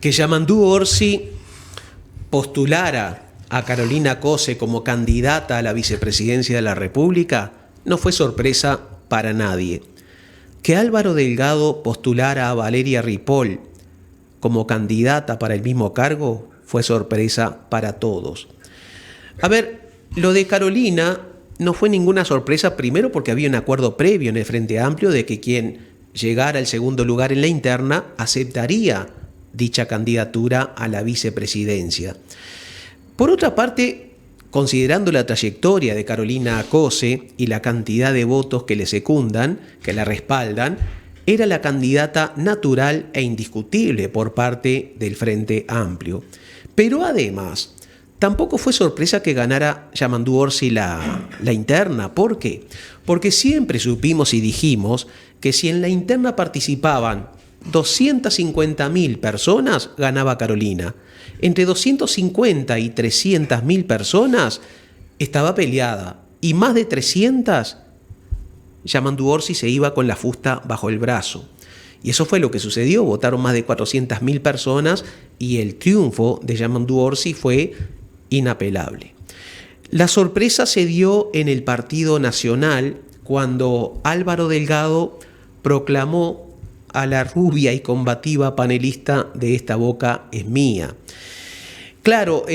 Que Yamandú Orsi postulara a Carolina Cose como candidata a la vicepresidencia de la República no fue sorpresa para nadie. Que Álvaro Delgado postulara a Valeria Ripoll como candidata para el mismo cargo fue sorpresa para todos. A ver, lo de Carolina no fue ninguna sorpresa, primero porque había un acuerdo previo en el Frente Amplio de que quien llegara al segundo lugar en la interna aceptaría dicha candidatura a la vicepresidencia. Por otra parte, considerando la trayectoria de Carolina Cose y la cantidad de votos que le secundan, que la respaldan, era la candidata natural e indiscutible por parte del Frente Amplio. Pero además, tampoco fue sorpresa que ganara Yamandú Orsi la interna. ¿Por qué? Porque siempre supimos y dijimos que si en la interna participaban 250.000 personas, ganaba Carolina. Entre 250 y 300.000 personas estaba peleada. Y más de 300, Yamandú Orsi se iba con la fusta bajo el brazo. Y eso fue lo que sucedió. Votaron más de 400.000 personas y el triunfo de Yamandú Orsi fue inapelable. La sorpresa se dio en el Partido Nacional cuando Álvaro Delgado proclamó a la rubia y combativa panelista de Esta boca es mía. Claro,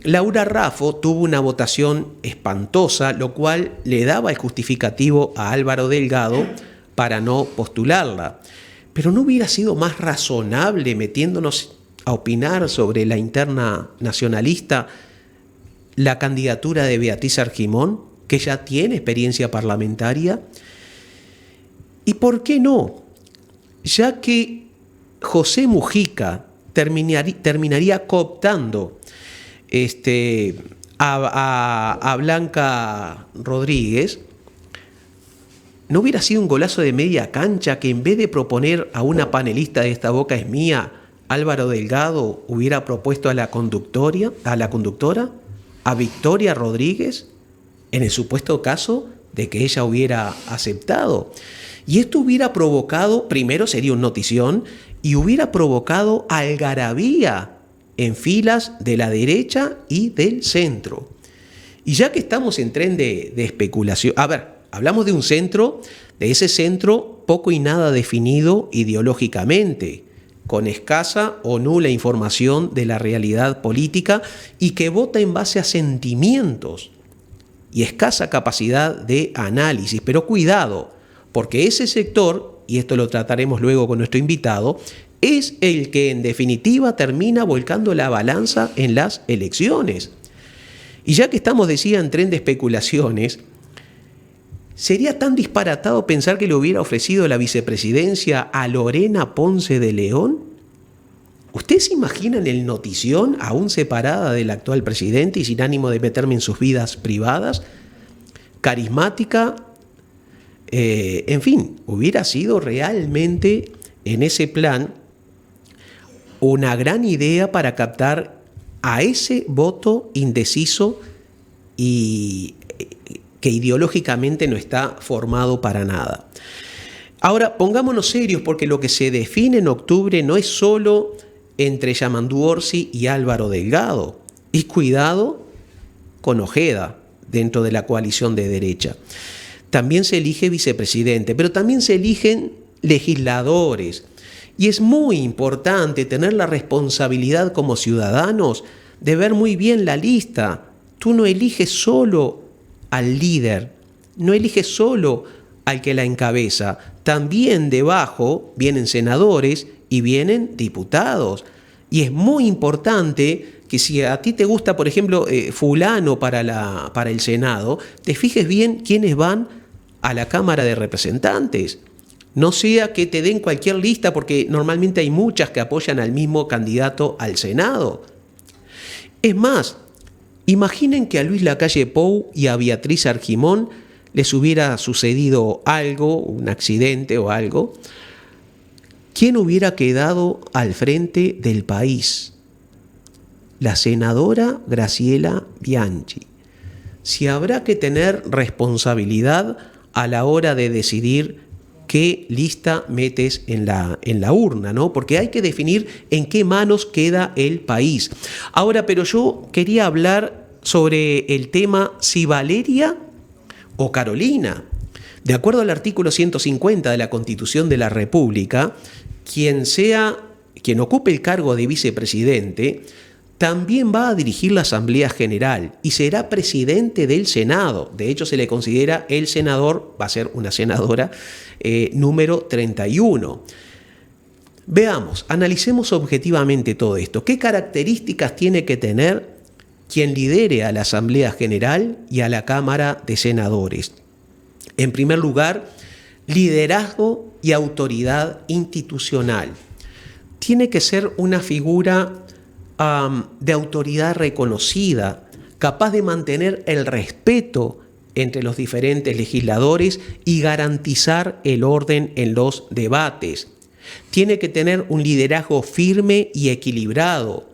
Laura Raffo tuvo una votación espantosa, lo cual le daba el justificativo a Álvaro Delgado para no postularla. Pero ¿no hubiera sido más razonable, metiéndonos a opinar sobre la interna nacionalista, la candidatura de Beatriz Argimón, que ya tiene experiencia parlamentaria? ¿Y por qué no? Ya que José Mujica terminaría cooptando a Blanca Rodríguez, ¿no hubiera sido un golazo de media cancha que en vez de proponer a una panelista de Esta boca es mía, Álvaro Delgado hubiera propuesto a la conductora, a Victoria Rodríguez, en el supuesto caso de que ella hubiera aceptado? Y esto hubiera provocado, primero sería una notición, y hubiera provocado algarabía en filas de la derecha y del centro. Y ya que estamos en tren de especulación, a ver, hablamos de un centro, de ese centro poco y nada definido ideológicamente, con escasa o nula información de la realidad política y que vota en base a sentimientos y escasa capacidad de análisis. Pero cuidado, porque ese sector, y esto lo trataremos luego con nuestro invitado, es el que en definitiva termina volcando la balanza en las elecciones. Y ya que estamos, decía, en tren de especulaciones, ¿sería tan disparatado pensar que le hubiera ofrecido la vicepresidencia a Lorena Ponce de León? ¿Ustedes se imaginan el notición, aún separada del actual presidente y sin ánimo de meterme en sus vidas privadas? Carismática, en fin, hubiera sido realmente en ese plan una gran idea para captar a ese voto indeciso y que ideológicamente no está formado para nada. Ahora, pongámonos serios, porque lo que se define en octubre no es solo entre Yamandú Orsi y Álvaro Delgado. Y cuidado con Ojeda dentro de la coalición de derecha. También se elige vicepresidente, pero también se eligen legisladores. Y es muy importante tener la responsabilidad como ciudadanos de ver muy bien la lista. Tú no eliges solo al líder, no eliges solo al que la encabeza. También debajo vienen senadores y vienen diputados. Y es muy importante que si a ti te gusta, por ejemplo, fulano para el Senado, te fijes bien quiénes van a la Cámara de Representantes. No sea que te den cualquier lista, porque normalmente hay muchas que apoyan al mismo candidato al Senado. Es más, imaginen que a Luis Lacalle Pou y a Beatriz Argimón les hubiera sucedido algo, un accidente o algo. ¿Quién hubiera quedado al frente del país? La senadora Graciela Bianchi. Si habrá que tener responsabilidad a la hora de decidir qué lista metes en la urna, ¿no? Porque hay que definir en qué manos queda el país. Ahora, pero yo quería hablar sobre el tema si Valeria o Carolina. De acuerdo al artículo 150 de la Constitución de la República, quien ocupe el cargo de vicepresidente también va a dirigir la Asamblea General y será presidente del Senado. De hecho, se le considera el senador, va a ser una senadora, número 31. Veamos, analicemos objetivamente todo esto. ¿Qué características tiene que tener quien lidere a la Asamblea General y a la Cámara de Senadores? En primer lugar, liderazgo y autoridad institucional. Tiene que ser una figura de autoridad reconocida, capaz de mantener el respeto entre los diferentes legisladores y garantizar el orden en los debates. Tiene que tener un liderazgo firme y equilibrado.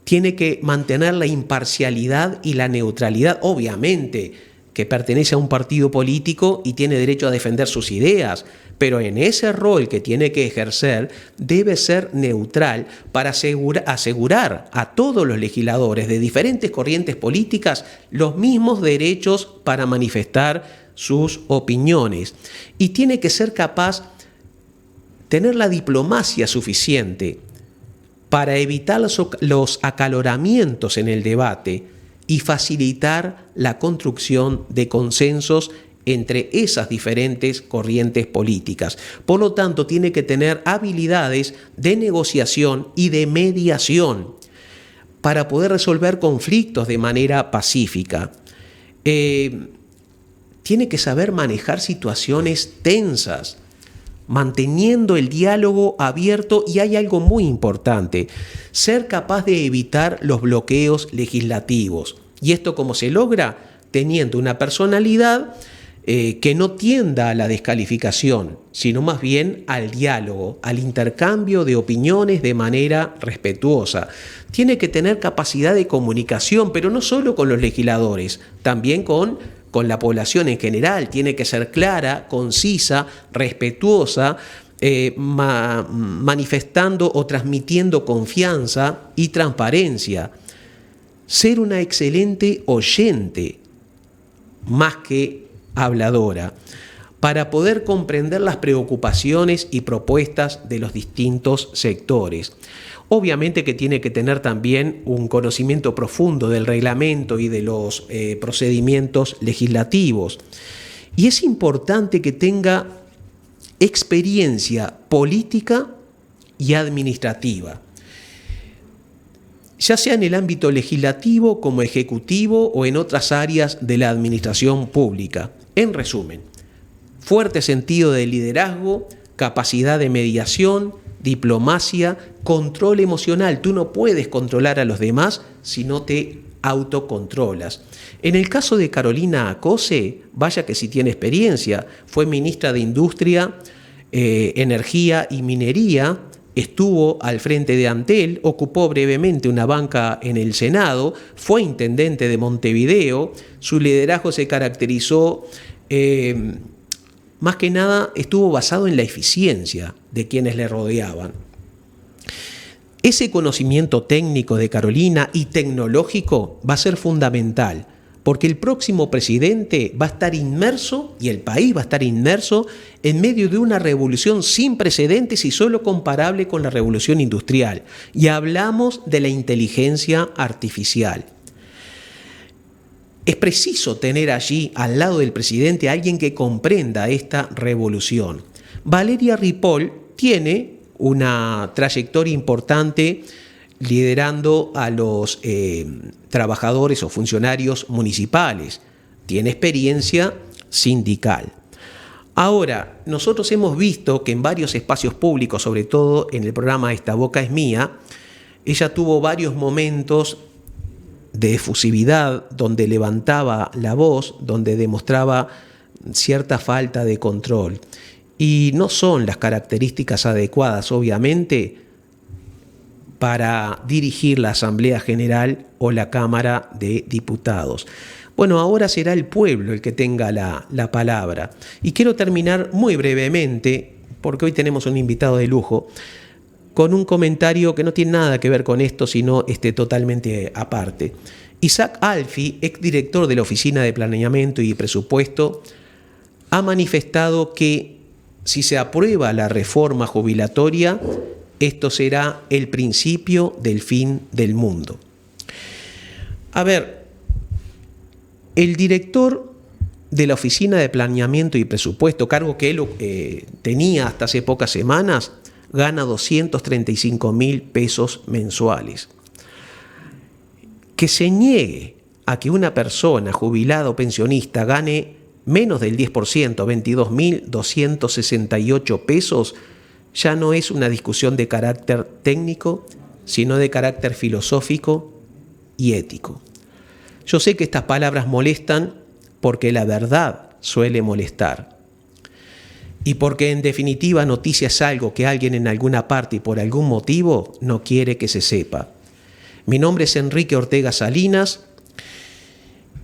Tiene que mantener la imparcialidad y la neutralidad, obviamente, que pertenece a un partido político y tiene derecho a defender sus ideas, pero en ese rol que tiene que ejercer debe ser neutral para asegurar a todos los legisladores de diferentes corrientes políticas los mismos derechos para manifestar sus opiniones. Y tiene que ser capaz de tener la diplomacia suficiente para evitar los acaloramientos en el debate y facilitar la construcción de consensos entre esas diferentes corrientes políticas. Por lo tanto, tiene que tener habilidades de negociación y de mediación para poder resolver conflictos de manera pacífica. Tiene que saber manejar situaciones tensas, manteniendo el diálogo abierto, y hay algo muy importante, ser capaz de evitar los bloqueos legislativos. ¿Y esto cómo se logra? Teniendo una personalidad que no tienda a la descalificación, sino más bien al diálogo, al intercambio de opiniones de manera respetuosa. Tiene que tener capacidad de comunicación, pero no solo con los legisladores, también con la población en general. Tiene que ser clara, concisa, respetuosa, manifestando o transmitiendo confianza y transparencia. Ser una excelente oyente, más que habladora, para poder comprender las preocupaciones y propuestas de los distintos sectores. Obviamente que tiene que tener también un conocimiento profundo del reglamento y de los procedimientos legislativos. Y es importante que tenga experiencia política y administrativa, ya sea en el ámbito legislativo como ejecutivo o en otras áreas de la administración pública. En resumen, fuerte sentido de liderazgo, capacidad de mediación, diplomacia, control emocional. Tú no puedes controlar a los demás si no te autocontrolas. En el caso de Carolina Acose, vaya que sí tiene experiencia, fue ministra de Industria, Energía y Minería, estuvo al frente de Antel, ocupó brevemente una banca en el Senado, fue intendente de Montevideo, su liderazgo se caracterizó, más que nada estuvo basado en la eficiencia de quienes le rodeaban. Ese conocimiento técnico de Carolina y tecnológico va a ser fundamental, porque el próximo presidente va a estar inmerso, y el país va a estar inmerso, en medio de una revolución sin precedentes y solo comparable con la revolución industrial. Y hablamos de la inteligencia artificial. Es preciso tener allí, al lado del presidente, a alguien que comprenda esta revolución. Valeria Ripoll tiene una trayectoria importante liderando a los trabajadores o funcionarios municipales. Tiene experiencia sindical. Ahora, nosotros hemos visto que en varios espacios públicos, sobre todo en el programa Esta Boca es Mía, ella tuvo varios momentos de efusividad donde levantaba la voz, donde demostraba cierta falta de control. Y no son las características adecuadas, obviamente, para dirigir la Asamblea General o la Cámara de Diputados. Bueno, ahora será el pueblo el que tenga la palabra. Y quiero terminar muy brevemente, porque hoy tenemos un invitado de lujo, con un comentario que no tiene nada que ver con esto, sino totalmente aparte. Isaac Alfi, exdirector de la Oficina de Planeamiento y Presupuesto, ha manifestado que si se aprueba la reforma jubilatoria, esto será el principio del fin del mundo. A ver, el director de la Oficina de Planeamiento y Presupuesto, cargo que él tenía hasta hace pocas semanas, gana 235.000 pesos mensuales. Que se niegue a que una persona jubilada o pensionista gane menos del 10%, 22.268 pesos, ya no es una discusión de carácter técnico, sino de carácter filosófico y ético. Yo sé que estas palabras molestan porque la verdad suele molestar. Y porque en definitiva noticia es algo que alguien en alguna parte y por algún motivo no quiere que se sepa. Mi nombre es Enrique Ortega Salinas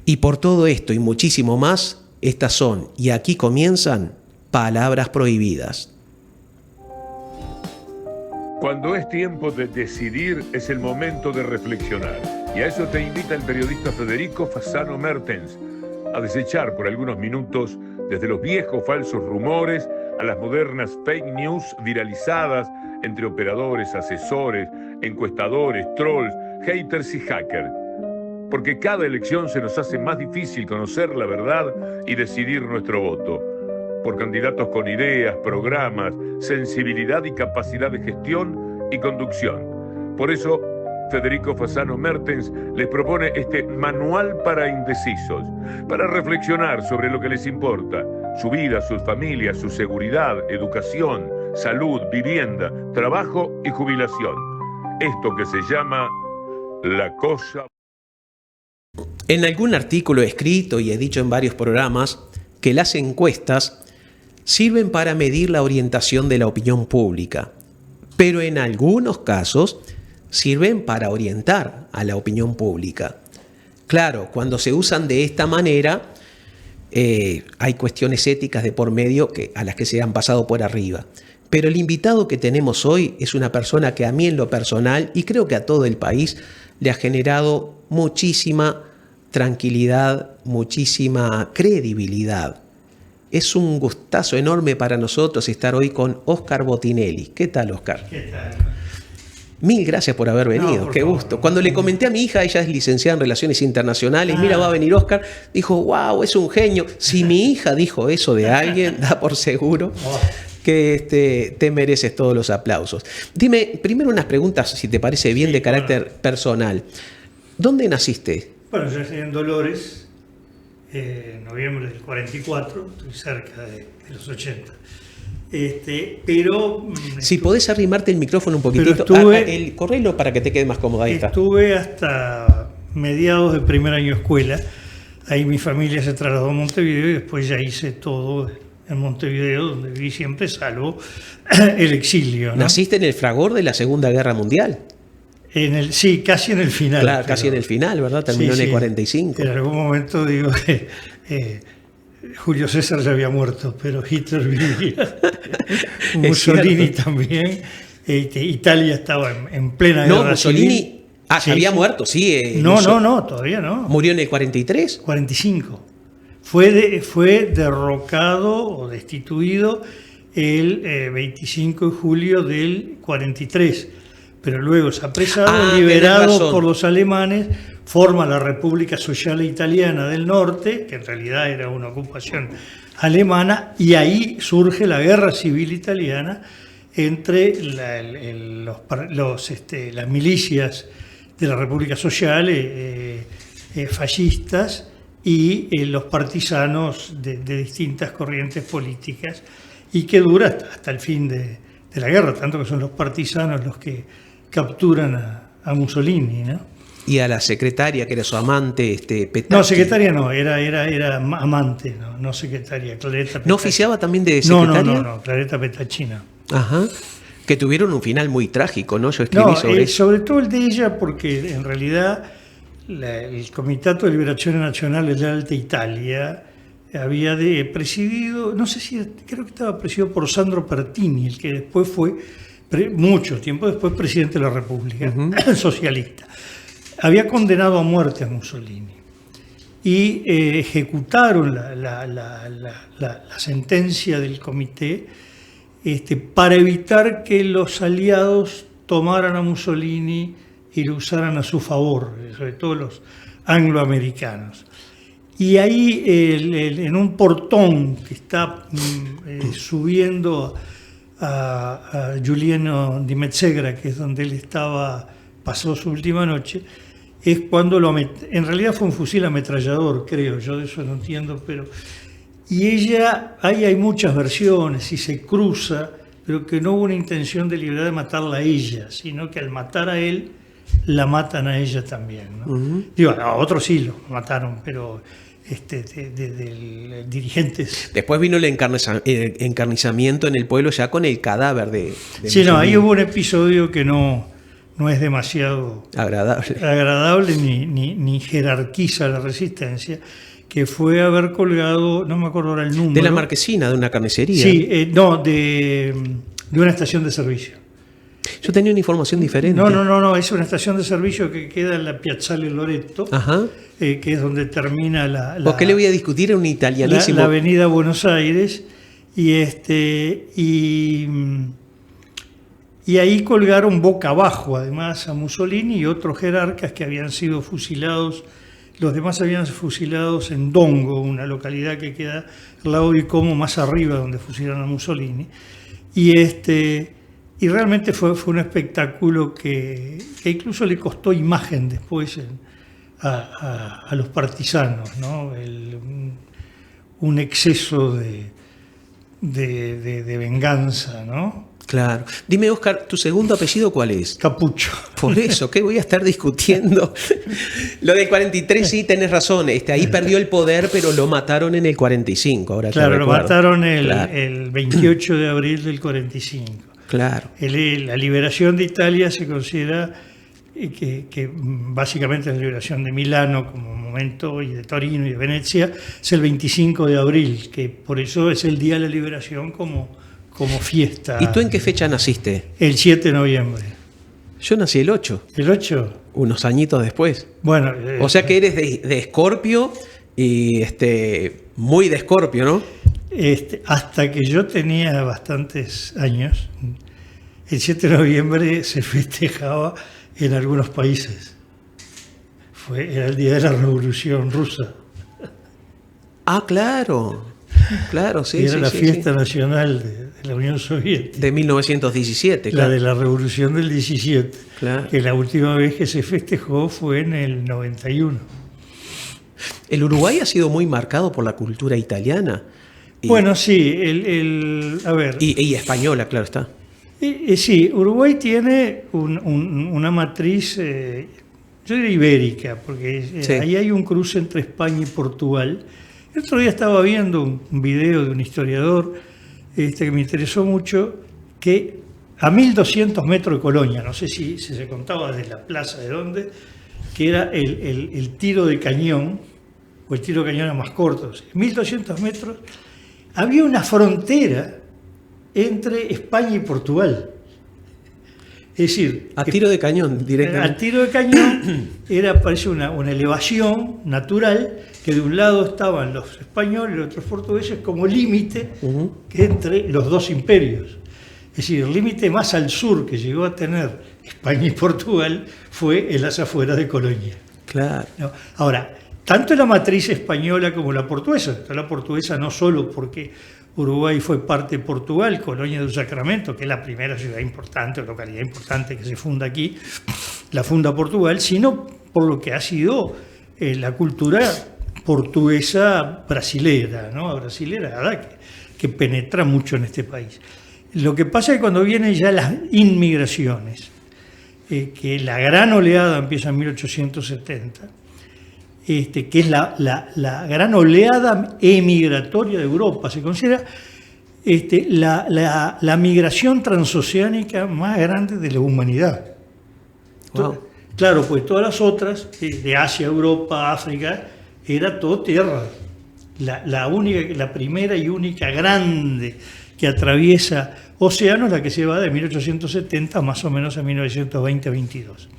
y por todo esto y muchísimo más, estas son, y aquí comienzan, palabras prohibidas. Cuando es tiempo de decidir, es el momento de reflexionar. Y a eso te invita el periodista Federico Fasano Mertens, a desechar por algunos minutos desde los viejos falsos rumores a las modernas fake news viralizadas entre operadores, asesores, encuestadores, trolls, haters y hackers. Porque cada elección se nos hace más difícil conocer la verdad y decidir nuestro voto. Por candidatos con ideas, programas, sensibilidad y capacidad de gestión y conducción. Por eso, Federico Fasano Mertens les propone este manual para indecisos, para reflexionar sobre lo que les importa, su vida, sus familias, su seguridad, educación, salud, vivienda, trabajo y jubilación. Esto que se llama la cosa. En algún artículo escrito y he dicho en varios programas que las encuestas sirven para medir la orientación de la opinión pública, pero en algunos casos sirven para orientar a la opinión pública. Claro, cuando se usan de esta manera, hay cuestiones éticas de por medio a las que se han pasado por arriba. Pero el invitado que tenemos hoy es una persona que a mí en lo personal, y creo que a todo el país, le ha generado muchísima tranquilidad, muchísima credibilidad. Es un gustazo enorme para nosotros estar hoy con Óscar Botinelli. ¿Qué tal, Óscar? ¿Qué tal? Mil gracias por haber venido, No, qué favor, gusto. Cuando le comenté a mi hija, ella es licenciada en Relaciones Internacionales, mira, va a venir Óscar, dijo, wow, es un genio. Si mi hija dijo eso de alguien, da por seguro que te mereces todos los aplausos. Dime, primero unas preguntas, si te parece bien, de carácter personal. ¿Dónde naciste? Bueno, yo nací en Dolores, en noviembre del 44, estoy cerca de los 80. Pero si podés arrimarte el micrófono un poquitito, correlo para que te quede más cómodo. Ahí está. Estuve hasta mediados del primer año de escuela. Ahí mi familia se trasladó a Montevideo y después ya hice todo en Montevideo, donde viví siempre, salvo el exilio, ¿no? ¿Naciste en el fragor de la Segunda Guerra Mundial? Sí, casi en el final. Claro, casi en el final, ¿verdad? Terminó en el 45. En algún momento digo que Julio César ya había muerto, pero Hitler vivía. Mussolini también. Italia estaba en plena guerra. No, Mussolini civil. Sí, había muerto, sí. No, todavía no. ¿Murió en el 43? 45. Fue derrocado o destituido el 25 de julio del 43. Pero luego es apresado, liberado por los alemanes, forma la República Sociale Italiana del Norte, que en realidad era una ocupación alemana, y ahí surge la Guerra Civil Italiana entre las milicias de la República Sociale, fascistas, y los partisanos de distintas corrientes políticas, y que dura hasta el fin de la guerra, tanto que son los partisanos los que capturan a Mussolini, ¿no? Y a la secretaria, que era su amante, Petacci. No, secretaria no, era amante, no secretaria, Claretta Petacci. ¿No oficiaba también de secretaria? No, Claretta Petacci no. Ajá. Que tuvieron un final muy trágico, ¿no? Yo escribí sobre eso. Sobre todo el de ella, porque en realidad el Comitato de Liberazione Nazionale dell'Alta Italia había presidido, no sé si, creo que estaba presidido por Sandro Pertini, el que después fue, mucho tiempo después, presidente de la República, socialista. Había condenado a muerte a Mussolini y ejecutaron la sentencia del comité para evitar que los aliados tomaran a Mussolini y lo usaran a su favor, sobre todo los angloamericanos. Y ahí, en un portón que está subiendo a Giuliano di Mezzegra, que es donde él pasó su última noche, es cuando en realidad fue un fusil ametrallador, creo, yo de eso no entiendo, pero... Y ella, ahí hay muchas versiones, y se cruza, pero que no hubo una intención deliberada de matarla a ella, sino que al matar a él, la matan a ella también, ¿no? Digo, a otros sí lo mataron, pero de dirigentes. Después vino el encarnizamiento en el pueblo ya con el cadáver de Sí, Mussolini. no, ahí hubo un episodio que no es demasiado agradable ni jerarquiza la resistencia, que fue haber colgado, no me acuerdo ahora el número. De la marquesina de una carnicería. Sí, no, de una estación de servicio. Yo tenía una información diferente. No, es una estación de servicio que queda en la Piazzale Loreto, Ajá. Que es donde termina ¿Por qué le voy a discutir a un italianísimo? la avenida Buenos Aires, y ahí colgaron boca abajo, además, a Mussolini y otros jerarcas que habían sido fusilados. Los demás habían sido fusilados en Dongo, una localidad que queda al lado de Como, más arriba, donde fusilaron a Mussolini. Y realmente fue un espectáculo que incluso le costó imagen después a los partisanos, ¿no? Un exceso de venganza, ¿no? Claro. Dime, Oscar, ¿tu segundo apellido cuál es? Capucho. Por eso, ¿qué voy a estar discutiendo? Lo del 43 sí, tenés razón. Ahí perdió el poder, pero lo mataron en el 45. Ahora Claro, lo mataron Claro. el 28 de abril del 45. Claro. La liberación de Italia se considera que básicamente la liberación de Milano como momento, y de Torino y de Venecia, es el 25 de abril, que por eso es el Día de la Liberación como fiesta. ¿Y tú en qué fecha naciste? El 7 de noviembre. Yo nací el 8. ¿El 8? Unos añitos después. Bueno. O sea que eres de Escorpio y muy de Escorpio, ¿no? Hasta que yo tenía bastantes años, el 7 de noviembre se festejaba en algunos países. Era el día de la Revolución Rusa. Ah, claro. Claro, sí. Era la fiesta sí. nacional de la Unión Soviética. De 1917, La claro. de la Revolución del 17. Claro. Que la última vez que se festejó fue en el 91. El Uruguay ha sido muy marcado por la cultura italiana. Bueno, sí. A ver. Y española, claro está. Sí, Uruguay tiene una matriz, yo diría ibérica, porque Sí. ahí hay un cruce entre España y Portugal. El otro día estaba viendo un video de un historiador que me interesó mucho, que a 1200 metros de Colonia, no sé si se contaba desde la plaza de dónde, que era el tiro de cañón, o el tiro de cañón era más corto, 1200 metros, había una frontera entre España y Portugal. Es decir, A tiro de cañón, directamente. al tiro de cañón parece una elevación natural, que de un lado estaban los españoles y los otros portugueses como límite entre los dos imperios. Es decir, el límite más al sur que llegó a tener España y Portugal fue en las afueras de Colonia. Claro. ¿No? Ahora, tanto la matriz española como la portuguesa, la portuguesa no solo porque Uruguay fue parte de Portugal, Colonia del Sacramento, que es la primera ciudad importante o localidad importante que se funda aquí, la funda Portugal, sino por lo que ha sido la cultura portuguesa brasilera, ¿no? Brasilera, ¿verdad? Que penetra mucho en este país. Lo que pasa es que cuando vienen ya las inmigraciones, que la gran oleada empieza en 1870, que es la gran oleada emigratoria de Europa. Se considera la migración transoceánica más grande de la humanidad. Wow. Claro, pues todas las otras, de Asia, Europa, África, era todo tierra. La primera y única grande que atraviesa océano es la que se va de 1870 más o menos a 1920-22.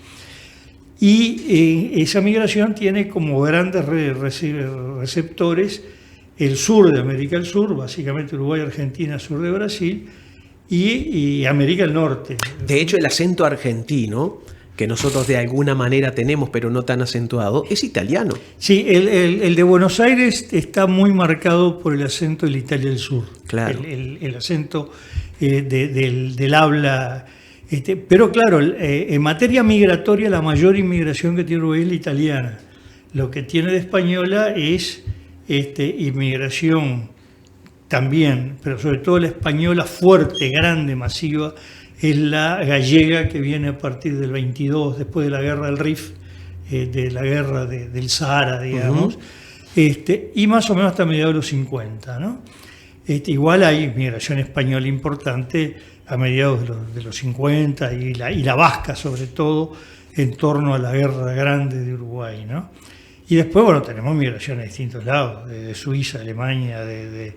Y esa migración tiene como grandes receptores el sur de América del Sur, básicamente Uruguay, Argentina, sur de Brasil, y América del Norte. De hecho, el acento argentino, que nosotros de alguna manera tenemos, pero no tan acentuado, es italiano. Sí, el de Buenos Aires está muy marcado por el acento de la Italia del Sur. Claro. El acento del habla. Pero claro, en materia migratoria, la mayor inmigración que tiene Uruguay es la italiana. Lo que tiene de española es inmigración también, pero sobre todo la española fuerte, grande, masiva, es la gallega, que viene a partir del 22, después de la guerra del Rif, de la guerra del Sahara, digamos, y más o menos hasta mediados de los 50, ¿no? Igual hay migración española importante a mediados de los 50 y la vasca, sobre todo, en torno a la guerra grande de Uruguay, ¿no? Y después, bueno, tenemos migración a distintos lados, de Suiza, Alemania, de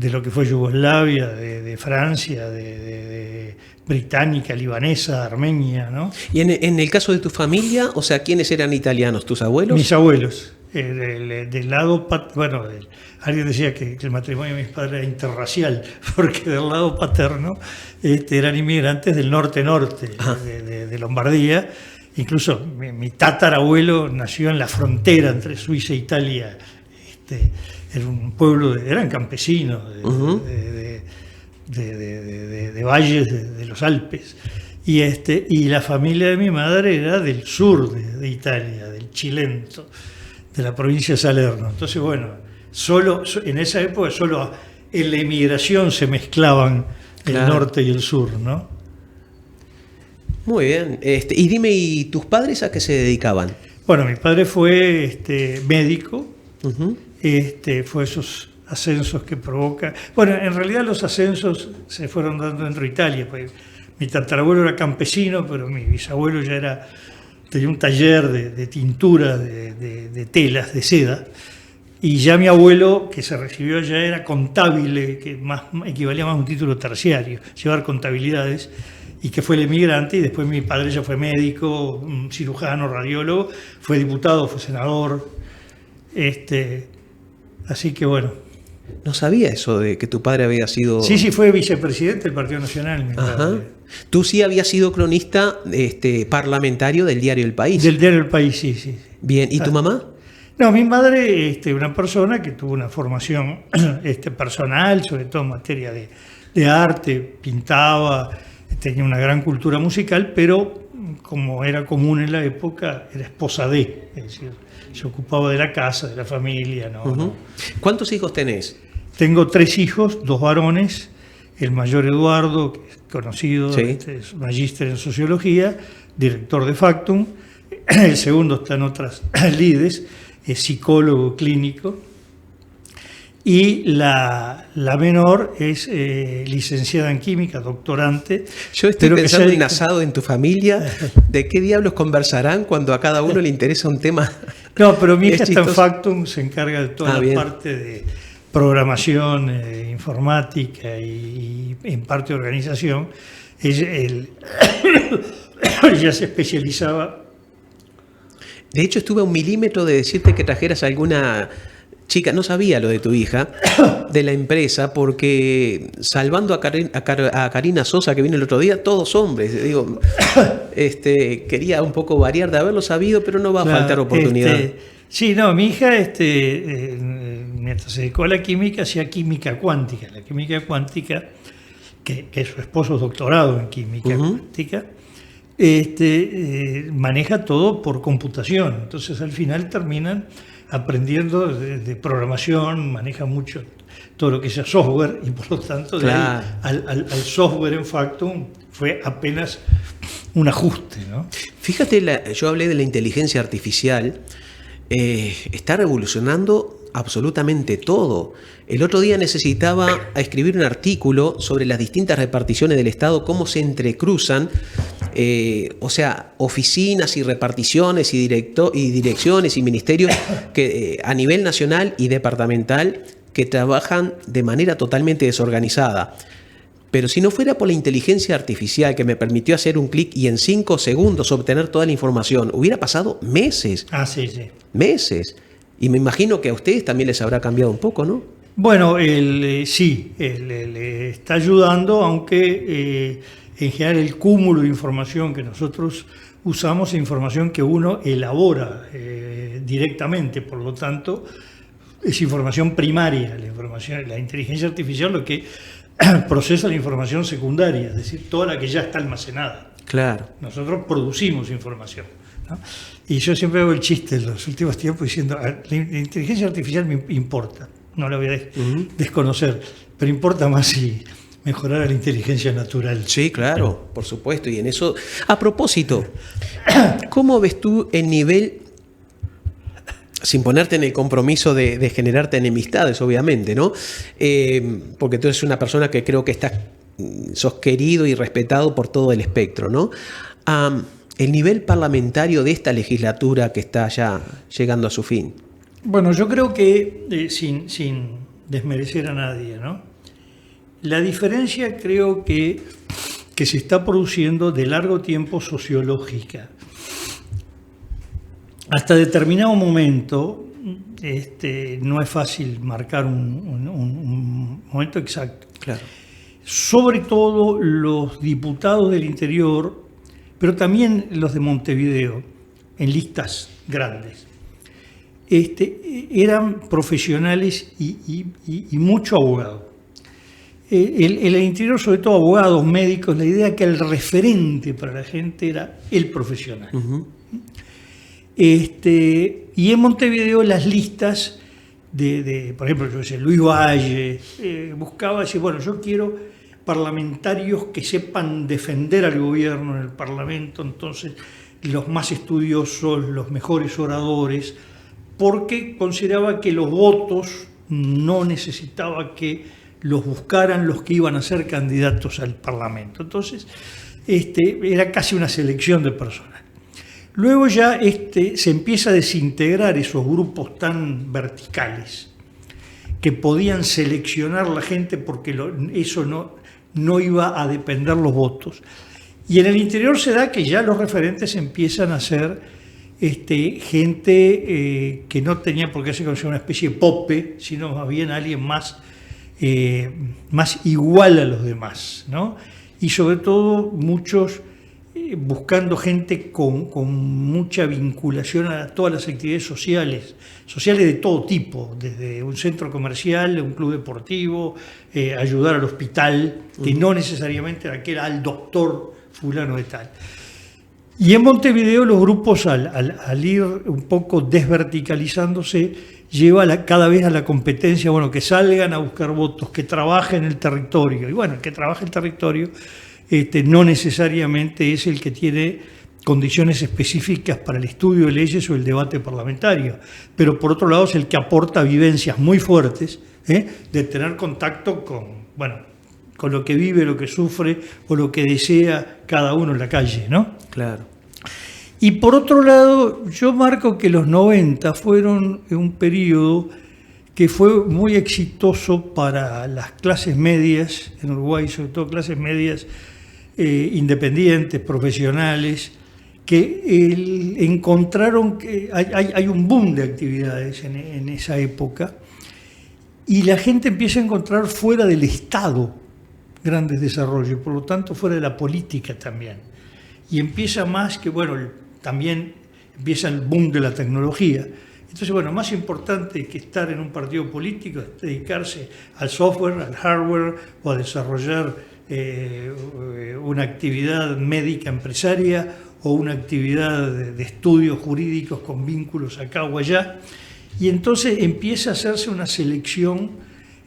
lo que fue Yugoslavia, de Francia, de británica, libanesa, armenia, ¿no? Y en el caso de tu familia, o sea, ¿quiénes eran italianos? ¿Tus abuelos? Mis abuelos. Del lado, bueno, alguien decía que el matrimonio de mis padres era interracial, porque del lado paterno eran inmigrantes del norte-norte, de Lombardía. Incluso mi tatarabuelo nació en la frontera entre Suiza e Italia. Era un pueblo, eran campesinos de valles de los Alpes. Y la familia de mi madre era del sur de Italia, del Chilento, de la provincia de Salerno. Entonces, bueno, en esa época solo en la emigración se mezclaban el norte y el sur, ¿no? Muy bien. Y dime, ¿y tus padres a qué se dedicaban? Bueno, mi padre fue médico, fue esos ascensos que provoca. Bueno, en realidad los ascensos se fueron dando dentro de Italia, pues mi tatarabuelo era campesino, pero mi bisabuelo ya tenía un taller de tintura de telas, de seda, y ya mi abuelo, que se recibió ya, era contable, que equivalía más a un título terciario, llevar contabilidades, y que fue el emigrante, y después mi padre ya fue médico, un cirujano, radiólogo, fue diputado, fue senador, así que bueno. No sabía eso de que tu padre había sido... Sí, fue vicepresidente del Partido Nacional, mi padre. Tú sí habías sido cronista parlamentario del diario El País. Del diario El País, sí. Bien, ¿y tu mamá? No, mi madre, una persona que tuvo una formación personal, sobre todo en materia de arte, pintaba, tenía una gran cultura musical, pero como era común en la época, era esposa de, es decir, se ocupaba de la casa, de la familia. ¿No? ¿Cuántos hijos tenés? Tengo 3 hijos, 2 varones, el mayor Eduardo, que es conocido, es magíster en sociología, director de Factum, el segundo está en otras lides, es psicólogo clínico, y la menor es licenciada en química, doctorante. Yo estoy pensando en asado en tu familia. ¿De qué diablos conversarán cuando a cada uno le interesa un tema? No, pero mi hija está en Factum, se encarga de toda la parte de programación, informática y en parte organización. Ella se especializaba. De hecho, estuve a un milímetro de decirte que trajeras alguna chica, no sabía lo de tu hija, de la empresa, porque salvando a Karina Sosa, que vino el otro día, todos hombres. Digo, quería un poco variar de haberlo sabido, pero no va a faltar oportunidad. Sí, no, mi hija, mientras se dedicó a la química, hacía química cuántica. La química cuántica, que su esposo es doctorado en química cuántica, maneja todo por computación. Entonces, al final terminan aprendiendo de programación, maneja mucho todo lo que sea software, y por lo tanto al software en Factum fue apenas un ajuste, ¿no? Fíjate, yo hablé de la inteligencia artificial, está revolucionando absolutamente todo. El otro día necesitaba escribir un artículo sobre las distintas reparticiones del Estado, cómo se entrecruzan o sea, oficinas y reparticiones y direcciones y ministerios que a nivel nacional y departamental que trabajan de manera totalmente desorganizada. Pero si no fuera por la inteligencia artificial que me permitió hacer un clic y en 5 segundos obtener toda la información, hubiera pasado meses. Sí. Meses. Y me imagino que a ustedes también les habrá cambiado un poco, ¿no? Bueno, sí, está ayudando, aunque en general el cúmulo de información que nosotros usamos es información que uno elabora directamente, por lo tanto, es información primaria. La inteligencia artificial lo que procesa la información secundaria, es decir, toda la que ya está almacenada. Claro. Nosotros producimos información, ¿no? Y yo siempre hago el chiste en los últimos tiempos diciendo, la inteligencia artificial me importa, no la voy a desconocer, pero importa más si mejorar la inteligencia natural. Sí, claro, por supuesto. Y en eso, a propósito, ¿cómo ves tú el nivel, sin ponerte en el compromiso de generarte enemistades, obviamente, ¿no? Porque tú eres una persona que creo que sos querido y respetado por todo el espectro, ¿no? El nivel parlamentario de esta legislatura que está ya llegando a su fin. Bueno, yo creo que, sin desmerecer a nadie, ¿no? La diferencia creo que se está produciendo de largo tiempo sociológica. Hasta determinado momento no es fácil marcar un momento exacto. Claro. Sobre todo los diputados del interior, pero también los de Montevideo, en listas grandes, eran profesionales y mucho abogado. El interior, sobre todo abogados, médicos, la idea que el referente para la gente era el profesional. Uh-huh. Y en Montevideo las listas por ejemplo, yo sé, Luis Valle, buscaba decir, bueno, yo quiero parlamentarios que sepan defender al gobierno en el Parlamento, entonces los más estudiosos, los mejores oradores, porque consideraba que los votos no necesitaba que los buscaran los que iban a ser candidatos al Parlamento. Entonces, era casi una selección de personas. Luego ya se empieza a desintegrar esos grupos tan verticales que podían seleccionar la gente porque eso no iba a depender los votos. Y en el interior se da que ya los referentes empiezan a ser gente que no tenía por qué ser considerada una especie de pope, sino más bien alguien más igual a los demás, ¿no? Y sobre todo muchos buscando gente con mucha vinculación a todas las actividades sociales de todo tipo, desde un centro comercial, un club deportivo, ayudar al hospital, que no necesariamente era que era al doctor fulano de tal. Y en Montevideo los grupos al ir un poco desverticalizándose lleva cada vez a la competencia, bueno, que salgan a buscar votos, que trabajen el territorio. Y bueno, el que trabaja el territorio no necesariamente es el que tiene condiciones específicas para el estudio de leyes o el debate parlamentario, pero por otro lado es el que aporta vivencias muy fuertes de tener contacto con lo que vive, lo que sufre o lo que desea cada uno en la calle, ¿no? Claro. Y por otro lado, yo marco que los 90 fueron un periodo que fue muy exitoso para las clases medias en Uruguay, sobre todo clases medias independientes, profesionales, que encontraron que hay un boom de actividades en esa época y la gente empieza a encontrar fuera del Estado grandes desarrollos, por lo tanto fuera de la política también. Y empieza más que, también empieza el boom de la tecnología. Entonces, más importante que estar en un partido político es dedicarse al software, al hardware o a desarrollar una actividad médica empresaria o una actividad de estudios jurídicos con vínculos acá o allá. Y entonces empieza a hacerse una selección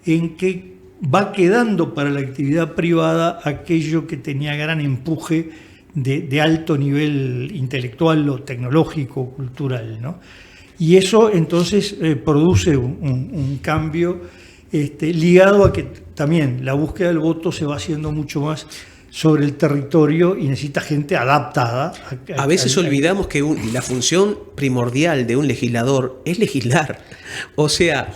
en que va quedando para la actividad privada aquello que tenía gran empuje de alto nivel intelectual o tecnológico o cultural, ¿no? Y eso entonces produce un cambio ligado a que también la búsqueda del voto se va haciendo mucho más sobre el territorio y necesita gente adaptada. A veces olvidamos que la función primordial de un legislador es legislar. O sea,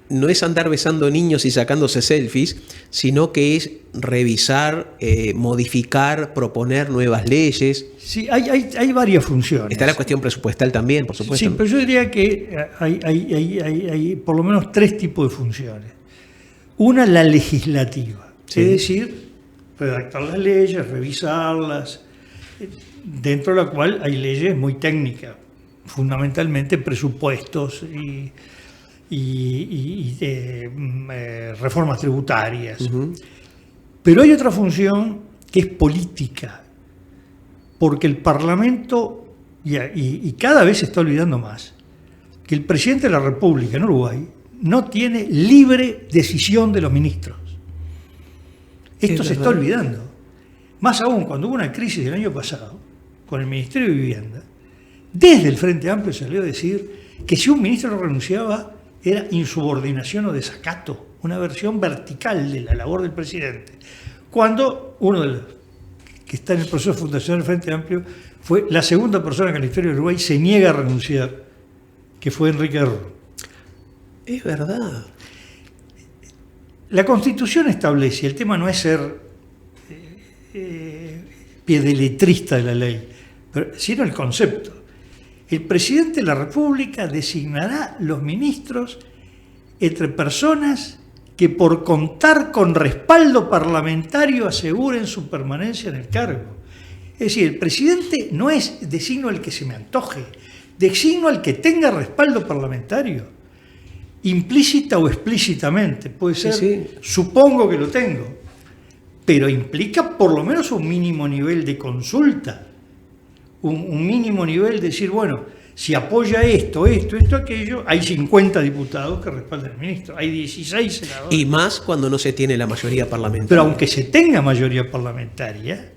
no es andar besando niños y sacándose selfies, sino que es revisar, modificar, proponer nuevas leyes. Sí, hay varias funciones. Está la cuestión presupuestal también, por supuesto. Sí, pero yo diría que hay por lo menos 3 tipos de funciones. Una, la legislativa. Sí. Es decir, redactar las leyes, revisarlas, dentro de la cual hay leyes muy técnicas, fundamentalmente presupuestos y reformas tributarias. Uh-huh. Pero hay otra función que es política, porque el Parlamento, y cada vez se está olvidando más, que el presidente de la República en Uruguay no tiene libre decisión de los ministros. Esto se está olvidando. Más aún, cuando hubo una crisis el año pasado, con el Ministerio de Vivienda, desde el Frente Amplio salió a decir que si un ministro no renunciaba, era insubordinación o desacato, una versión vertical de la labor del presidente. Cuando uno de los que está en el proceso de fundación del Frente Amplio fue la segunda persona que en la historia de Uruguay se niega a renunciar, que fue Enrique Error. Es verdad. La Constitución establece, el tema no es ser piedeletrista de la ley, sino el concepto. El presidente de la República designará los ministros entre personas que por contar con respaldo parlamentario aseguren su permanencia en el cargo. Es decir, el presidente no es designo al que se me antoje, designo al que tenga respaldo parlamentario. Implícita o explícitamente, puede ser, sí. Supongo que lo tengo, pero implica por lo menos un mínimo nivel de consulta, un mínimo nivel de decir, bueno, si apoya esto, aquello, hay 50 diputados que respaldan al ministro, hay 16 senadores. Y más cuando no se tiene la mayoría parlamentaria. Pero aunque se tenga mayoría parlamentaria,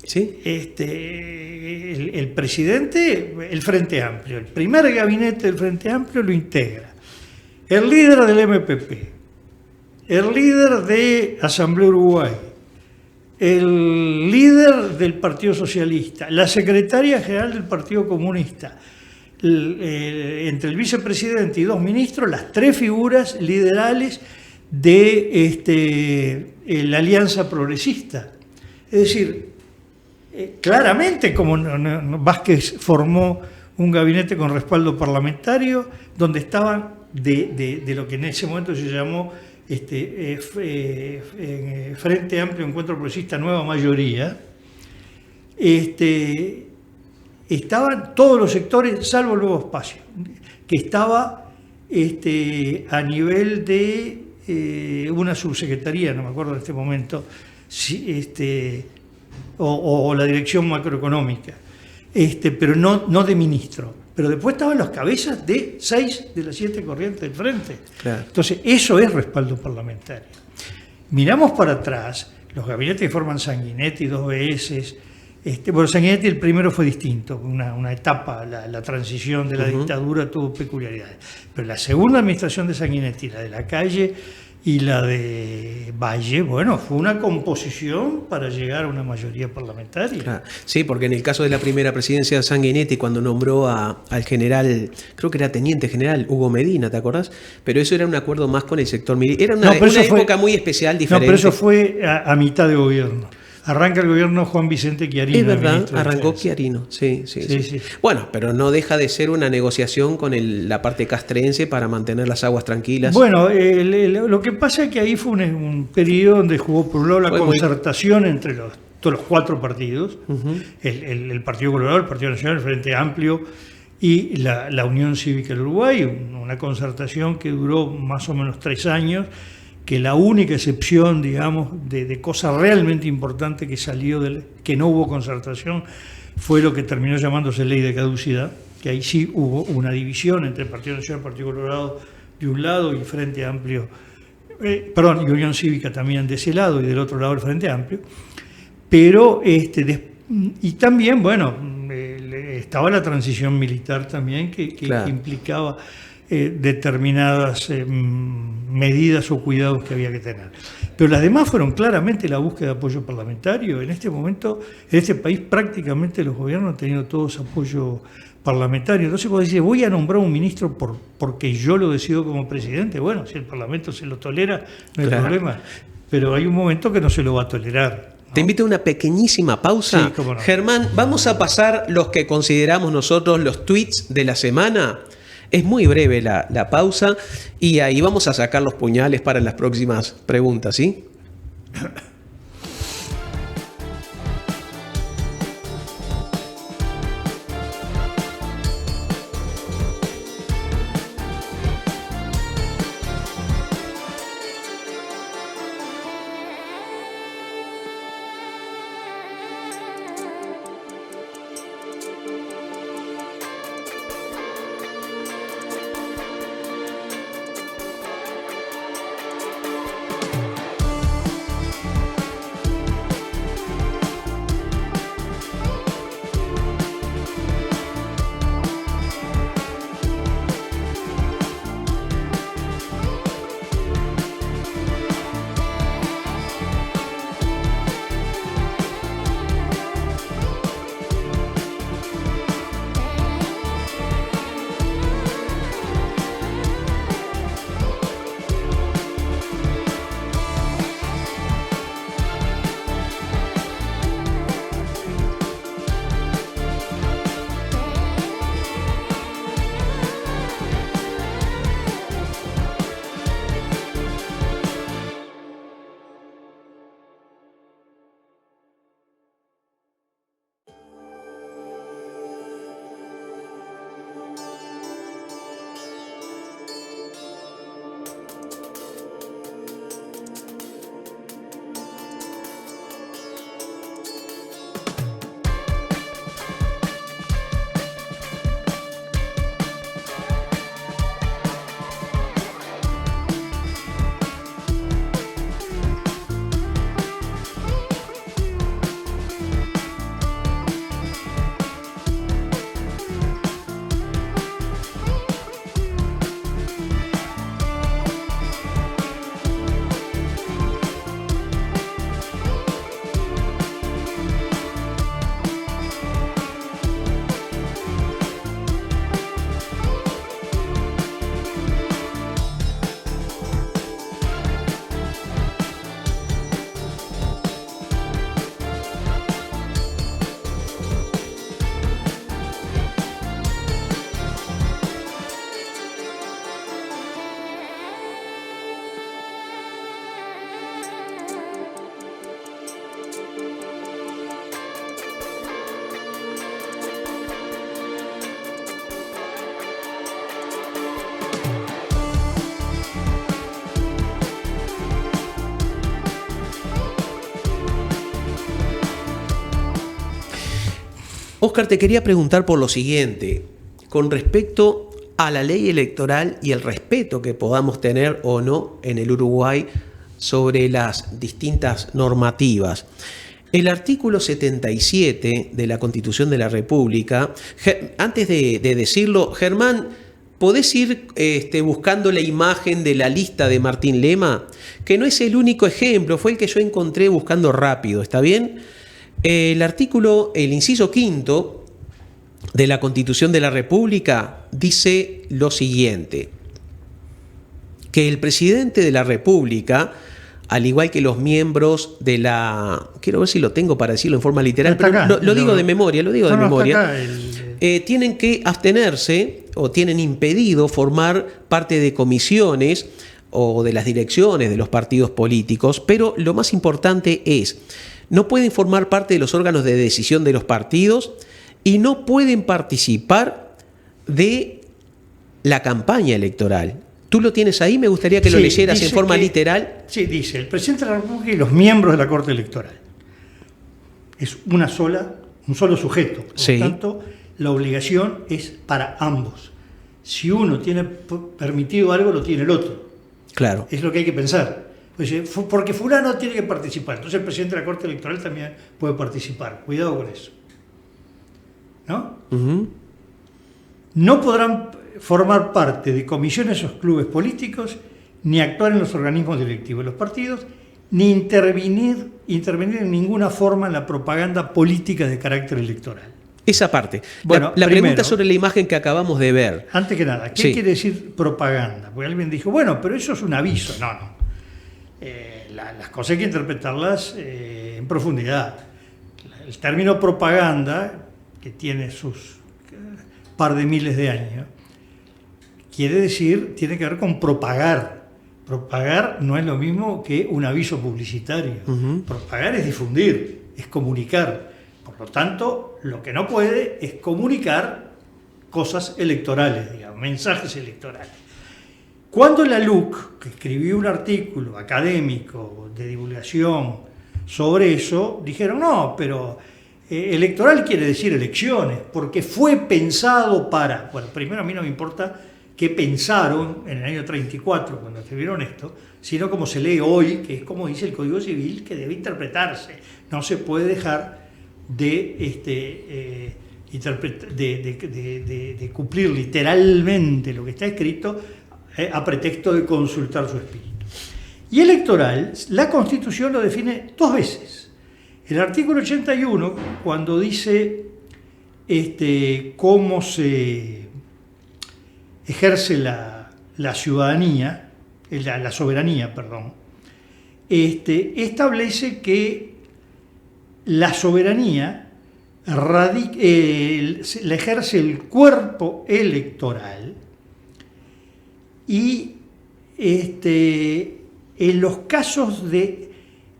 ¿sí? El presidente, el Frente Amplio, el primer gabinete del Frente Amplio lo integra el líder del MPP, el líder de Asamblea Uruguay, el líder del Partido Socialista, la secretaria general del Partido Comunista, entre el vicepresidente y 2 ministros, las 3 figuras liderales de la Alianza Progresista. Es decir, claramente como Vázquez formó un gabinete con respaldo parlamentario, donde estaban de lo que en ese momento se llamó Frente Amplio Encuentro Progresista Nueva Mayoría, estaban todos los sectores salvo el Nuevo Espacio, que estaba a nivel de una subsecretaría, no me acuerdo en este momento, o la dirección macroeconómica, pero no de ministro. Pero después estaban las cabezas de 6 de las 7 corrientes del frente. Claro. Entonces, eso es respaldo parlamentario. Miramos para atrás, los gabinetes que forman Sanguinetti, 2 veces. Bueno, Sanguinetti el primero fue distinto, una etapa, la transición de la dictadura tuvo peculiaridades. Pero la segunda administración de Sanguinetti, la de la Calle y la de Valle, bueno, fue una composición para llegar a una mayoría parlamentaria. Claro. Sí, porque en el caso de la primera presidencia de Sanguinetti, cuando nombró al general, creo que era teniente general, Hugo Medina, ¿te acordás? Pero eso era un acuerdo más con el sector militar. Era una época muy especial, diferente. No, pero eso fue a mitad de gobierno. Arranca el gobierno Juan Vicente Chiarino. Es verdad, arrancó Chiarino, sí. Bueno, pero no deja de ser una negociación con la parte castrense para mantener las aguas tranquilas. Bueno, lo que pasa es que ahí fue un periodo donde jugó por un lado la concertación entre todos los 4 partidos, el Partido Colorado, el Partido Nacional, el Frente Amplio y la Unión Cívica del Uruguay, una concertación que duró más o menos 3 años, que la única excepción, digamos, de cosa realmente importante que salió, que no hubo concertación, fue lo que terminó llamándose ley de caducidad, que ahí sí hubo una división entre el Partido Nacional y el Partido Colorado de un lado y Frente Amplio, y Unión Cívica también de ese lado y del otro lado el Frente Amplio, pero y también, bueno, estaba la transición militar también que implicaba determinadas medidas o cuidados que había que tener. Pero las demás fueron claramente la búsqueda de apoyo parlamentario. En este momento, en este país, prácticamente los gobiernos han tenido todos apoyo parlamentario. Entonces, cuando dice, voy a nombrar un ministro porque yo lo decido como presidente, bueno, si el Parlamento se lo tolera, no hay problema. Pero hay un momento que no se lo va a tolerar, ¿no? Te invito a una pequeñísima pausa. Sí, cómo no. Germán, vamos a pasar los que consideramos nosotros los tweets de la semana. Es muy breve la pausa y ahí vamos a sacar los puñales para las próximas preguntas, ¿sí? Óscar, te quería preguntar por lo siguiente, con respecto a la ley electoral y el respeto que podamos tener o no en el Uruguay sobre las distintas normativas. El artículo 77 de la Constitución de la República, antes de decirlo, Germán, ¿podés ir buscando la imagen de la lista de Martín Lema? Que no es el único ejemplo, fue el que yo encontré buscando rápido, ¿está bien? El inciso quinto de la Constitución de la República dice lo siguiente, que el presidente de la República, al igual que los miembros de la... Quiero ver si lo tengo para decirlo en forma literal, pero lo digo de memoria, tienen que abstenerse o tienen impedido formar parte de comisiones o de las direcciones de los partidos políticos, pero lo más importante es, no pueden formar parte de los órganos de decisión de los partidos y no pueden participar de la campaña electoral. ¿Tú lo tienes ahí? Me gustaría que lo leyeras en forma literal. Sí, dice, el presidente de la República y los miembros de la Corte Electoral. Es un solo sujeto. Por lo tanto, la obligación es para ambos. Si uno tiene permitido algo, lo tiene el otro. Claro. Es lo que hay que pensar. Porque fulano tiene que participar, entonces el presidente de la Corte Electoral también puede participar. Cuidado con eso. ¿No? Uh-huh. No podrán formar parte de comisiones o clubes políticos, ni actuar en los organismos directivos de los partidos, ni intervenir en ninguna forma en la propaganda política de carácter electoral. Esa parte. Bueno, la primero, pregunta sobre la imagen que acabamos de ver. Antes que nada, ¿qué quiere decir propaganda? Porque alguien dijo, bueno, pero eso es un aviso. No. Las cosas hay que interpretarlas en profundidad. El término propaganda, que tiene sus par de miles de años, tiene que ver con propagar. Propagar no es lo mismo que un aviso publicitario. Propagar es difundir, es comunicar. Por lo tanto, lo que no puede es comunicar cosas electorales, digamos, mensajes electorales. Cuando la LUC, que escribió un artículo académico de divulgación sobre eso, dijeron, no, pero electoral quiere decir elecciones, porque fue pensado para... Bueno, primero a mí no me importa qué pensaron en el año 34 cuando escribieron esto, sino como se lee hoy, que es como dice el Código Civil, que debe interpretarse. No se puede dejar de cumplir literalmente lo que está escrito a pretexto de consultar su espíritu. Y electoral, la Constitución lo define dos veces. El artículo 81, cuando dice cómo se ejerce la ciudadanía, la soberanía, perdón, establece que la soberanía la ejerce el cuerpo electoral y en los casos de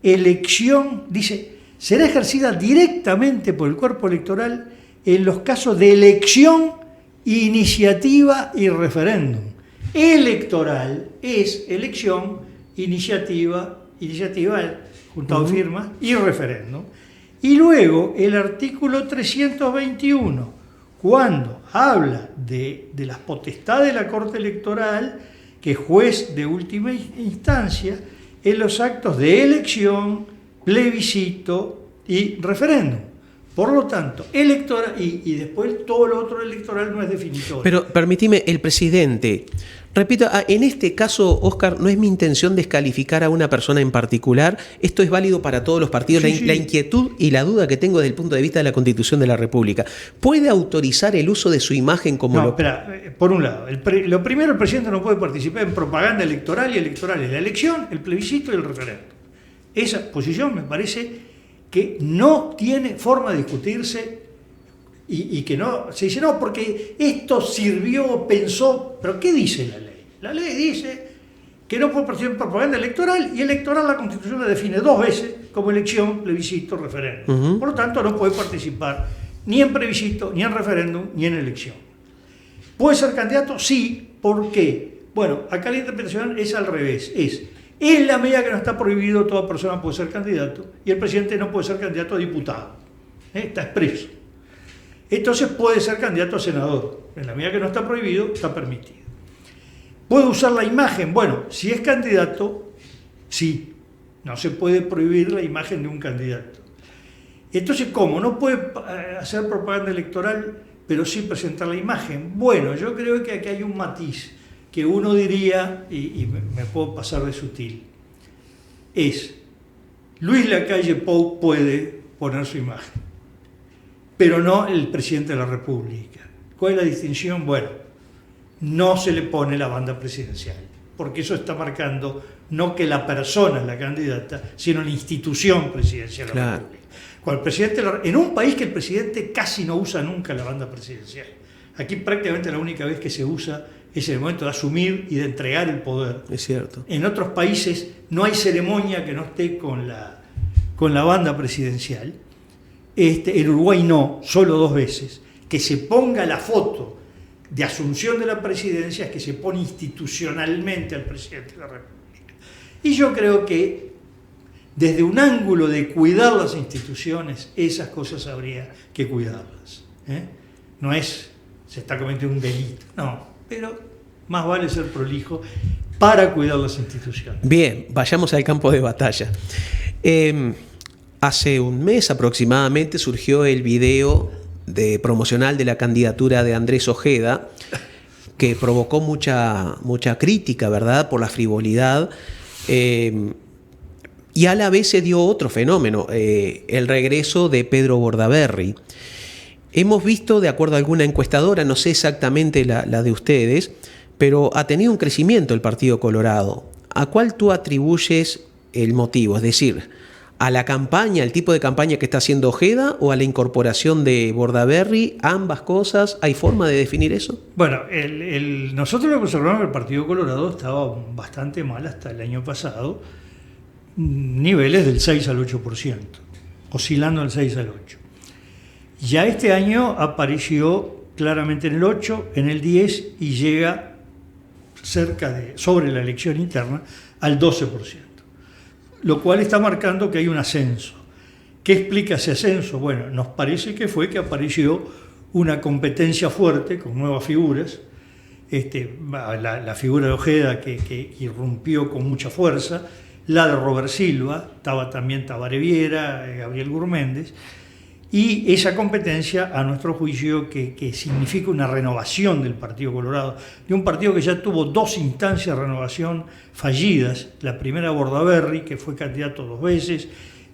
elección, dice, será ejercida directamente por el cuerpo electoral en los casos de elección, iniciativa y referéndum. Electoral es elección, iniciativa juntado firmas y referéndum. Y luego el artículo 321, cuando habla de las potestades de la Corte Electoral, que es juez de última instancia, en los actos de elección, plebiscito y referéndum. Por lo tanto, electoral y después todo lo otro electoral no es definitorio. Pero permíteme, el presidente, repito, en este caso, Óscar, no es mi intención descalificar a una persona en particular, esto es válido para todos los partidos, Sí. La inquietud y la duda que tengo desde el punto de vista de la Constitución de la República. ¿Puede autorizar el uso de su imagen como No, espera, por un lado, lo primero, el presidente no puede participar en propaganda electoral, y electoral es la elección, el plebiscito y el referéndum. Esa posición me parece que no tiene forma de discutirse y que no, se dice, no, porque esto sirvió, pensó, pero ¿qué dice la ley? La ley dice que no puede participar en propaganda electoral, y electoral la Constitución la define dos veces como elección, plebiscito, referéndum. Por lo tanto, no puede participar ni en plebiscito, ni en referéndum, ni en elección. ¿Puede ser candidato? Sí. ¿Por qué? Bueno, acá la interpretación es al revés, en la medida que no está prohibido, toda persona puede ser candidato, y el presidente no puede ser candidato a diputado. Está expreso. Entonces puede ser candidato a senador. En la medida que no está prohibido, está permitido. ¿Puede usar la imagen? Bueno, si es candidato, sí. No se puede prohibir la imagen de un candidato. Entonces, ¿cómo? No puede hacer propaganda electoral, pero sí presentar la imagen. Bueno, yo creo que aquí hay un matiz que uno diría, y me puedo pasar de sutil, es, Luis Lacalle Pou puede poner su imagen, pero no el presidente de la República. ¿Cuál es la distinción? Bueno, no se le pone la banda presidencial, porque eso está marcando no que la persona es la candidata, sino la institución presidencial de la República. Cuando el presidente, en un país que el presidente casi no usa nunca la banda presidencial, aquí prácticamente la única vez que se usa es el momento de asumir y de entregar el poder. Es cierto. En otros países no hay ceremonia que no esté con la banda presidencial. En Uruguay no, solo dos veces. Que se ponga la foto de asunción de la presidencia, es que se pone institucionalmente al presidente de la República. Y yo creo que desde un ángulo de cuidar las instituciones, esas cosas habría que cuidarlas. No es, se está cometiendo un delito, no. Pero más vale ser prolijo para cuidar las instituciones. Bien, vayamos al campo de batalla. Hace un mes aproximadamente surgió el video promocional de la candidatura de Andrés Ojeda, que provocó mucha crítica, ¿verdad?, por la frivolidad. Y a la vez se dio otro fenómeno, el regreso de Pedro Bordaberry. Hemos visto, de acuerdo a alguna encuestadora, no sé exactamente la de ustedes, pero ha tenido un crecimiento el Partido Colorado. ¿A cuál tú atribuyes el motivo? Es decir, ¿a la campaña, el tipo de campaña que está haciendo Ojeda, o a la incorporación de Bordaberry? ¿Ambas cosas? ¿Hay forma de definir eso? Bueno, nosotros lo que observamos que el Partido Colorado estaba bastante mal hasta el año pasado, niveles del 6 al 8%, oscilando del 6 al 8%. Ya este año apareció claramente en el 8, en el 10 y llega sobre la elección interna al 12%, lo cual está marcando que hay un ascenso. ¿Qué explica ese ascenso? Bueno, nos parece que fue que apareció una competencia fuerte con nuevas figuras, la figura de Ojeda que irrumpió con mucha fuerza, la de Robert Silva, estaba también Tabaré Viera, Gabriel Gurméndez, y esa competencia, a nuestro juicio, que significa una renovación del Partido Colorado, de un partido que ya tuvo 2 instancias de renovación fallidas, la primera Bordaberry, que fue candidato 2 veces,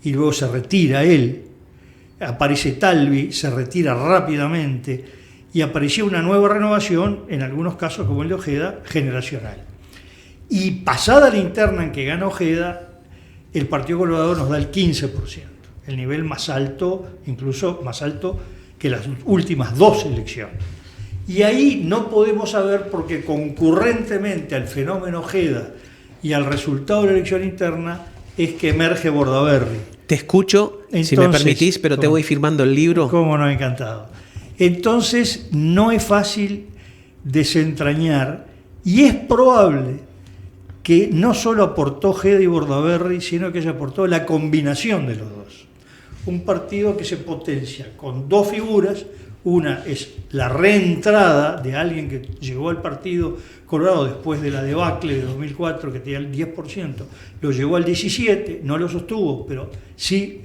y luego se retira él, aparece Talvi, se retira rápidamente, y apareció una nueva renovación, en algunos casos como el de Ojeda, generacional. Y pasada la interna en que gana Ojeda, el Partido Colorado nos da el 15%, el nivel más alto, incluso más alto que las últimas 2 elecciones. Y ahí no podemos saber, porque concurrentemente al fenómeno Ojeda y al resultado de la elección interna es que emerge Bordaberry. Te escucho, entonces, si me permitís, pero te voy firmando el libro. Cómo no, encantado. Entonces no es fácil desentrañar, y es probable que no solo aportó Ojeda y Bordaberry, sino que se aportó la combinación de los dos. Un partido que se potencia con 2 figuras. Una es la reentrada de alguien que llegó al Partido Colorado después de la debacle de 2004, que tenía el 10%, lo llevó al 17%, no lo sostuvo, pero sí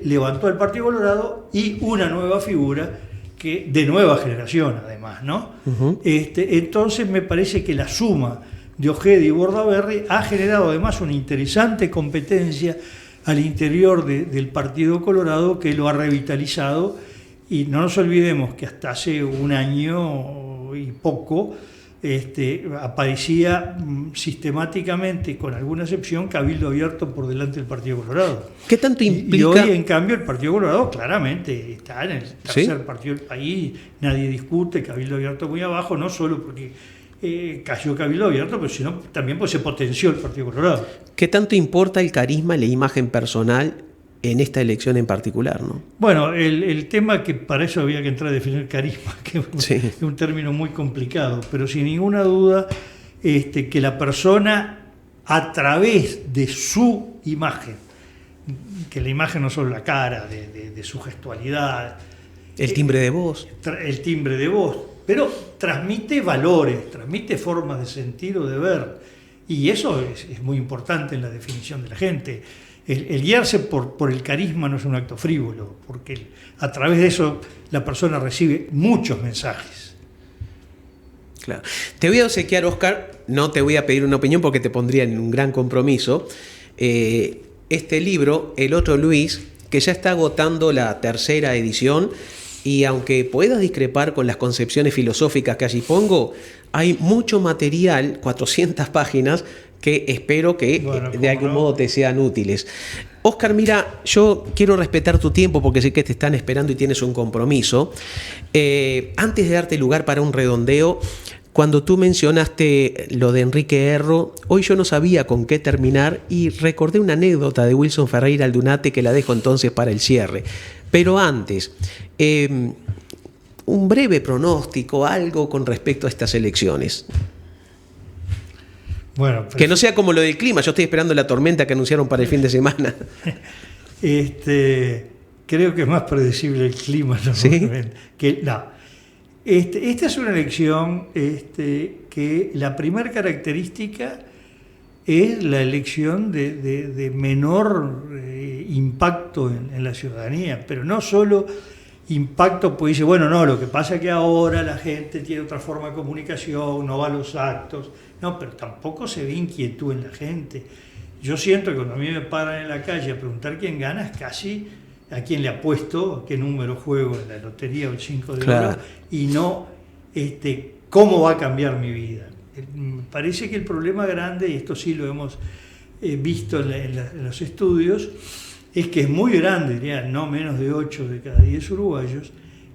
levantó al Partido Colorado, y una nueva figura que de nueva generación además, ¿no? Uh-huh. Entonces me parece que la suma de Ojeda y Bordaberry ha generado además una interesante competencia al interior del Partido Colorado, que lo ha revitalizado. Y no nos olvidemos que hasta hace un año y poco aparecía sistemáticamente, con alguna excepción, Cabildo Abierto por delante del Partido Colorado. ¿Qué tanto implica? Y hoy, en cambio, el Partido Colorado claramente está en el tercer partido del país. Nadie discute, Cabildo Abierto muy abajo, no solo porque cayó Cabildo Abierto, pero sino también porque se potenció el Partido Colorado. ¿Qué tanto importa el carisma y la imagen personal en esta elección en particular, ¿no? Bueno, el tema, que para eso había que entrar a definir carisma, que es un término muy complicado, pero sin ninguna duda que la persona, a través de su imagen, que la imagen no solo la cara, de su gestualidad, el timbre de voz, pero transmite valores, transmite formas de sentir o de ver, y eso es muy importante en la definición de la gente. El guiarse por el carisma no es un acto frívolo, porque a través de eso la persona recibe muchos mensajes. Claro. Te voy a obsequiar, Oscar, no te voy a pedir una opinión porque te pondría en un gran compromiso. Este libro, El Otro Luis, que ya está agotando la 3ª edición, y aunque puedas discrepar con las concepciones filosóficas que allí pongo, hay mucho material, 400 páginas, que espero que de algún modo te sean útiles. Oscar, mira, yo quiero respetar tu tiempo porque sé que te están esperando y tienes un compromiso. Antes de darte lugar para un redondeo, cuando tú mencionaste lo de Enrique Erro, hoy yo no sabía con qué terminar y recordé una anécdota de Wilson Ferreira Aldunate que la dejo entonces para el cierre. Pero antes, un breve pronóstico, algo con respecto a estas elecciones. Bueno, que no sea como lo del clima. Yo estoy esperando la tormenta que anunciaron para el fin de semana. Creo que es más predecible el clima. ¿No? ¿Sí? Esta es una elección que la primera característica es la elección de menor impacto en la ciudadanía, pero no solo impacto, pues dice, bueno, no, lo que pasa es que ahora la gente tiene otra forma de comunicación, no va a los actos, no, pero tampoco se ve inquietud en la gente. Yo siento que cuando a mí me paran en la calle a preguntar quién gana, es casi a quién le apuesto, a qué número juego en la lotería o el 5 de oro, y no cómo va a cambiar mi vida. Me parece que el problema grande, y esto sí lo hemos visto en los estudios, es que es muy grande, diría, no menos de 8 de cada 10 uruguayos,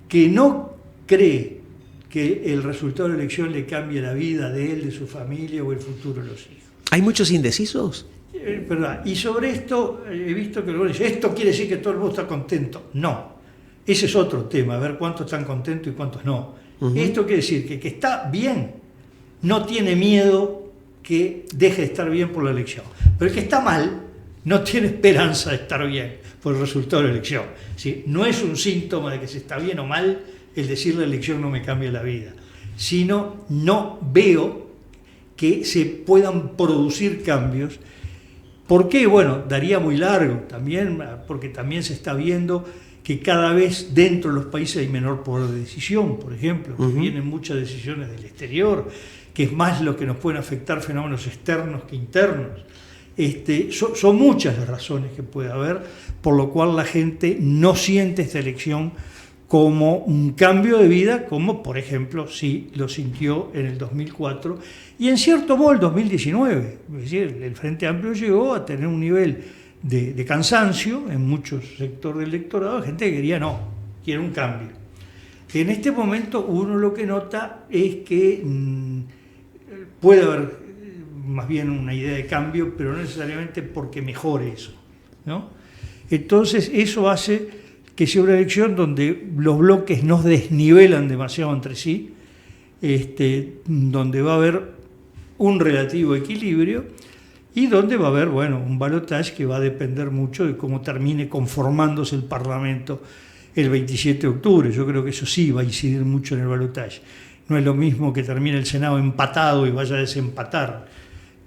que no cree que el resultado de la elección le cambie la vida de él, de su familia o el futuro de los hijos. ¿Hay muchos indecisos? ¿Verdad? Y sobre esto he visto que luego dice, esto quiere decir que todo el mundo está contento. No, ese es otro tema, a ver cuántos están contentos y cuántos no. Esto quiere decir que está bien, no tiene miedo que deje de estar bien por la elección. Pero el que está mal no tiene esperanza de estar bien por el resultado de la elección. ¿Sí? No es un síntoma de que se está bien o mal el decir la elección no me cambia la vida, sino no veo que se puedan producir cambios. ¿Por qué? Bueno, daría muy largo también, porque también se está viendo que cada vez dentro de los países hay menor poder de decisión, por ejemplo, que vienen muchas decisiones del exterior, que es más lo que nos pueden afectar fenómenos externos que internos. Son muchas las razones que puede haber, por lo cual la gente no siente esta elección como un cambio de vida, como por ejemplo sí lo sintió en el 2004 y en cierto modo el 2019. Es decir, el Frente Amplio llegó a tener un nivel de cansancio en muchos sectores del electorado, gente que quería quiere un cambio. En este momento uno lo que nota es que puede haber más bien una idea de cambio, pero no necesariamente porque mejore eso, ¿no? Entonces eso hace que sea una elección donde los bloques no desnivelan demasiado entre sí, donde va a haber un relativo equilibrio y donde va a haber, un balotaje que va a depender mucho de cómo termine conformándose el Parlamento el 27 de octubre. Yo creo que eso sí va a incidir mucho en el balotaje. No es lo mismo que termine el Senado empatado y vaya a desempatar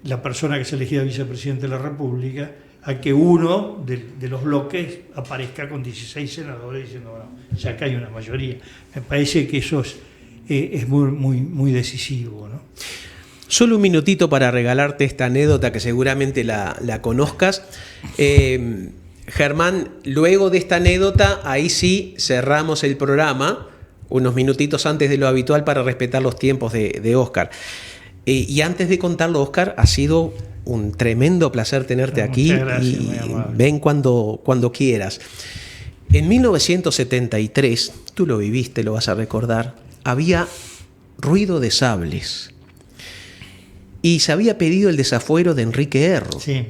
la persona que se elegida vicepresidente de la República, a que uno de los bloques aparezca con 16 senadores diciendo, ya acá hay una mayoría. Me parece que eso es muy, muy, muy decisivo, ¿no? Solo un minutito para regalarte esta anécdota que seguramente la conozcas. Germán, luego de esta anécdota, ahí sí cerramos el programa, unos minutitos antes de lo habitual para respetar los tiempos de Óscar. Y antes de contarlo, Óscar, ha sido un tremendo placer tenerte aquí. Gracias, y ven cuando quieras. En 1973, tú lo viviste, lo vas a recordar, había ruido de sables. Y se había pedido el desafuero de Enrique Erro. Sí.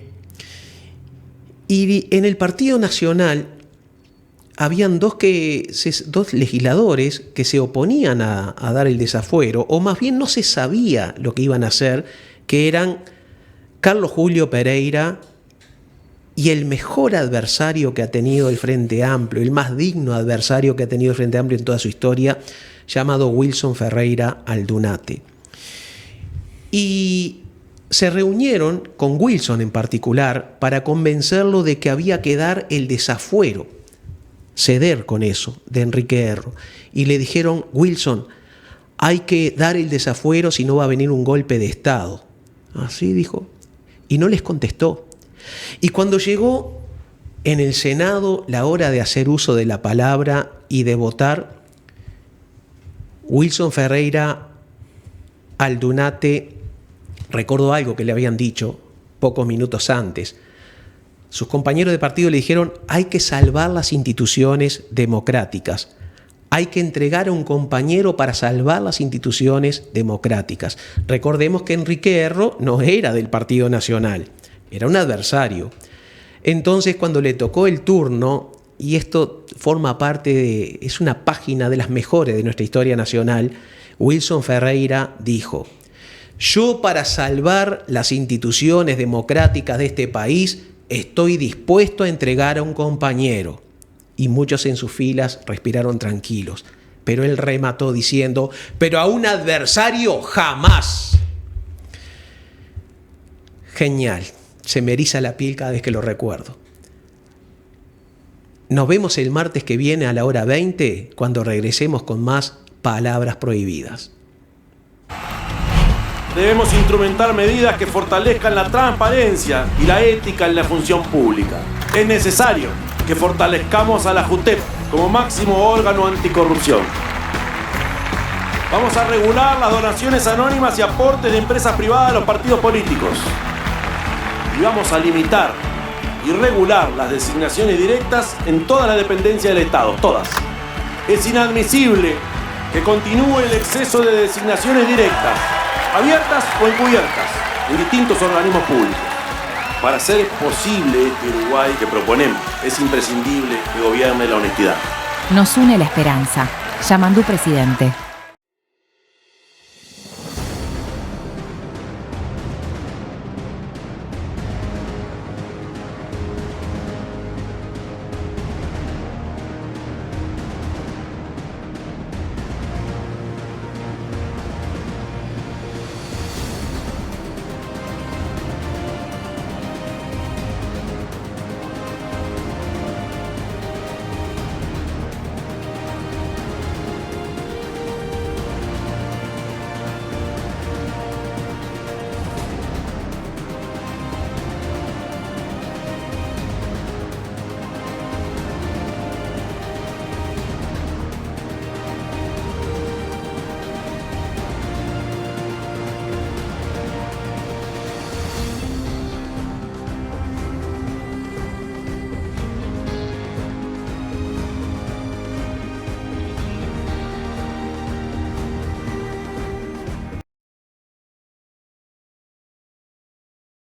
Y en el Partido Nacional habían dos legisladores que se oponían a dar el desafuero, o más bien no se sabía lo que iban a hacer, que eran Carlos Julio Pereira y el mejor adversario que ha tenido el Frente Amplio, el más digno adversario que ha tenido el Frente Amplio en toda su historia, llamado Wilson Ferreira Aldunate. Y se reunieron con Wilson en particular para convencerlo de que había que dar el desafuero, ceder con eso, de Enrique Erro. Y le dijeron, Wilson, hay que dar el desafuero si no va a venir un golpe de Estado. Así dijo. Y no les contestó. Y cuando llegó en el Senado la hora de hacer uso de la palabra y de votar, Wilson Ferreira Aldunate recordó algo que le habían dicho pocos minutos antes. Sus compañeros de partido le dijeron, hay que salvar las instituciones democráticas. Hay que entregar a un compañero para salvar las instituciones democráticas. Recordemos que Enrique Erro no era del Partido Nacional, era un adversario. Entonces, cuando le tocó el turno, y esto forma parte es una página de las mejores de nuestra historia nacional, Wilson Ferreira dijo, yo para salvar las instituciones democráticas de este país estoy dispuesto a entregar a un compañero. Y muchos en sus filas respiraron tranquilos. Pero él remató diciendo, pero a un adversario jamás. Genial. Se me eriza la piel cada vez que lo recuerdo. Nos vemos el martes que viene a la hora 20 cuando regresemos con más Palabras Prohibidas. Debemos instrumentar medidas que fortalezcan la transparencia y la ética en la función pública. Es necesario que fortalezcamos a la JUTEP como máximo órgano anticorrupción. Vamos a regular las donaciones anónimas y aportes de empresas privadas a los partidos políticos. Y vamos a limitar y regular las designaciones directas en todas las dependencias del Estado, todas. Es inadmisible que continúe el exceso de designaciones directas, abiertas o encubiertas, en distintos organismos públicos. Para hacer posible este Uruguay que proponemos, es imprescindible que gobierne la honestidad. Nos une la esperanza. Yamandú, presidente.